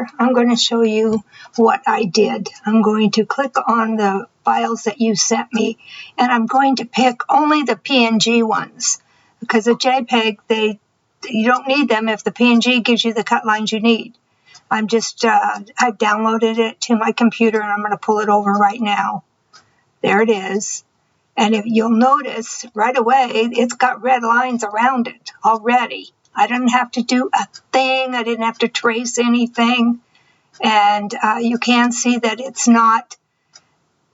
here, I'm going to show you what I did. I'm going to click on the files that you sent me, and I'm going to pick only the PNG ones, because the JPEG, you don't need them if the PNG gives you the cut lines you need. I've downloaded it to my computer, and I'm going to pull it over right now. There it is. And if you'll notice right away, it's got red lines around it already. I didn't have to do a thing. I didn't have to trace anything. And you can see that it's not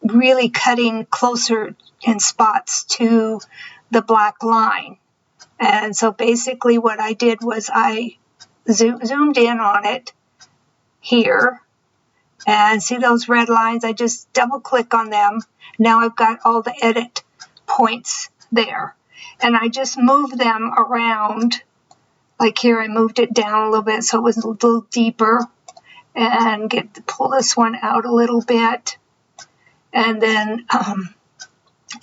really cutting closer in spots to the black line. And so basically what I did was I zoomed in on it here. And see those red lines? I just double click on them. Now I've got all the edit points there. And I just moved them around. Like here, I moved it down a little bit so it was a little deeper. And pull this one out a little bit. And then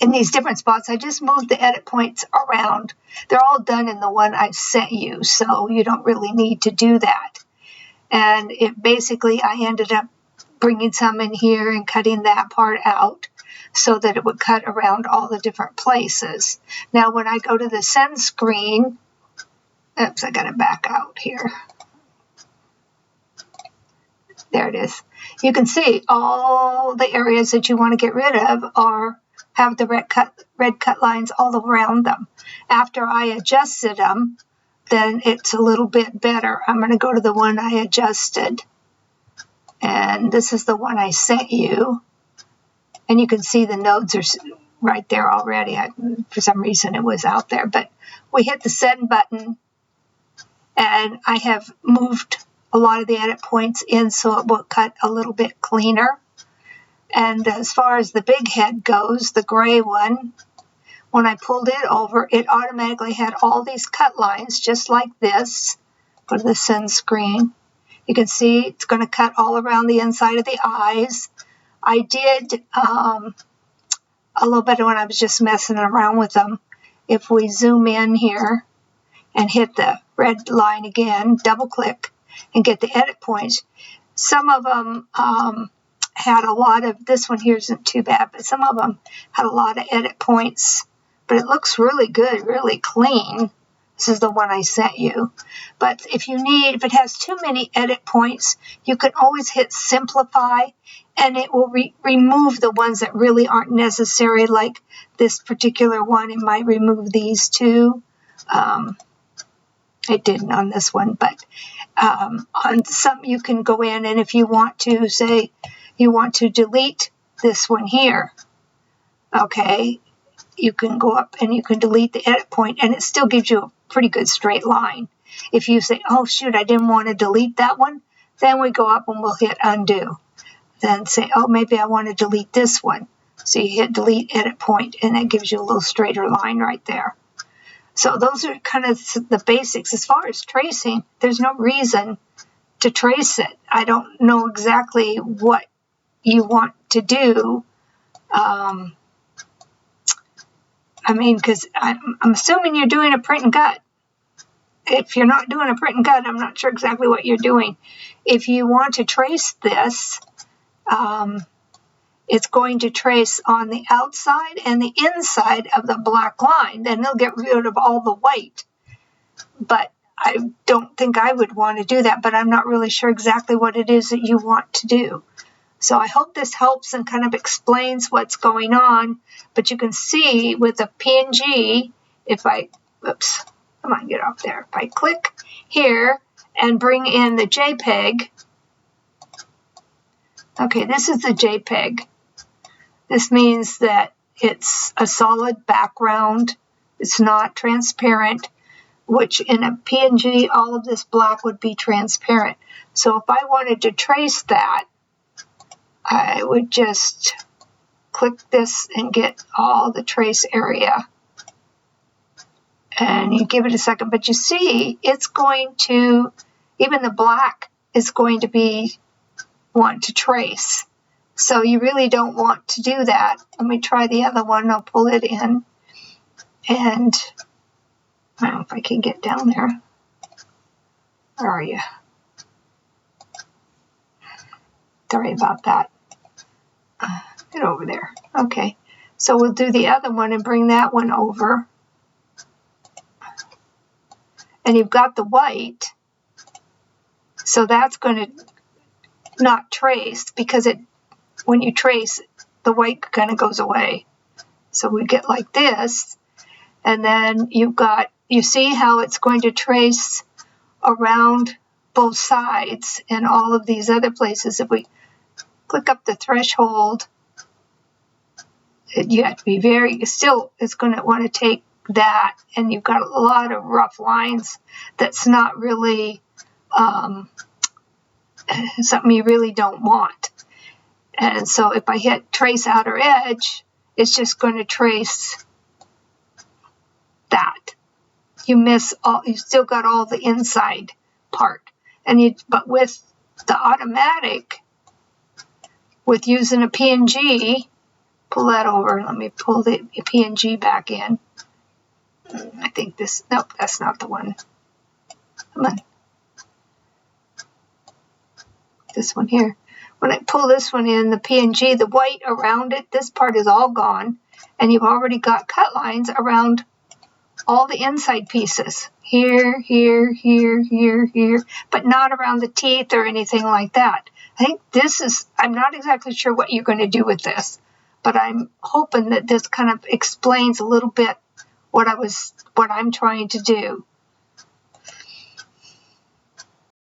in these different spots, I just moved the edit points around. They're all done in the one I sent you, so you don't really need to do that. And basically, I ended up bringing some in here and cutting that part out so that it would cut around all the different places. Now, when I go to the send screen, oops, I got to back out here. There it is. You can see all the areas that you want to get rid of have the red cut lines all around them. After I adjusted them, then it's a little bit better. I'm going to go to the one I adjusted. And this is the one I sent you. And you can see the nodes are right there already. For some reason it was out there. But we hit the send button. And I have moved a lot of the edit points in so it will cut a little bit cleaner. And as far as the big head goes, the gray one, when I pulled it over, it automatically had all these cut lines just like this. Go to the send screen. You can see it's going to cut all around the inside of the eyes. I did a little bit when I was just messing around with them. If we zoom in here and hit the red line again, double click and get the edit points, some of them had a lot of, this one here isn't too bad, but some of them had a lot of edit points. But it looks really good, really clean. This is the one I sent you. But if it has too many edit points, you can always hit simplify and it will remove the ones that really aren't necessary, like this particular one. It might remove these two. It didn't on this one, but on some you can go in, and if you want to say you want to delete this one here, okay, you can go up and you can delete the edit point and it still gives you a pretty good straight line. If you say, oh shoot, I didn't want to delete that one, then we go up and we'll hit undo. Then say, oh, maybe I want to delete this one. So you hit delete edit point and that gives you a little straighter line right there. So those are kind of the basics. As far as tracing, there's no reason to trace it. I don't know exactly what you want to do. I mean, because I'm assuming you're doing a print and cut. If you're not doing a print and cut, I'm not sure exactly what you're doing. If you want to trace this, it's going to trace on the outside and the inside of the black line. Then they'll get rid of all the white. But I don't think I would want to do that, but I'm not really sure exactly what it is that you want to do. So I hope this helps and kind of explains what's going on. But you can see with the PNG, if I, oops, come on, get off there. If I click here and bring in the JPEG, okay, this is the JPEG. This means that it's a solid background. It's not transparent, which in a PNG, all of this black would be transparent. So if I wanted to trace that, I would just click this and get all the trace area. And you give it a second, but you see it's going to, even the black is going to want to trace. So you really don't want to do that. Let me try the other one. I'll pull it in. And I don't know if I can get down there. Where are you? Sorry about that. Get over there. Okay. So we'll do the other one and bring that one over. And you've got the white. So that's going to not trace because when you trace, the white kind of goes away. So we get like this. And then you see how it's going to trace around both sides and all of these other places. If we click up the threshold, you have to be still it's going to want to take that, and you've got a lot of rough lines that's not really something you really don't want. And so if I hit trace outer edge, it's just going to trace that. You still got all the inside part. But with the automatic, with using a PNG, pull that over. Let me pull the PNG back in. I think nope, that's not the one. Come on. This one here. When I pull this one in, the PNG, the white around it, this part is all gone. And you've already got cut lines around all the inside pieces. Here, here, here, here, here. But not around the teeth or anything like that. I think I'm not exactly sure what you're going to do with this. But I'm hoping that this kind of explains a little bit what I'm trying to do.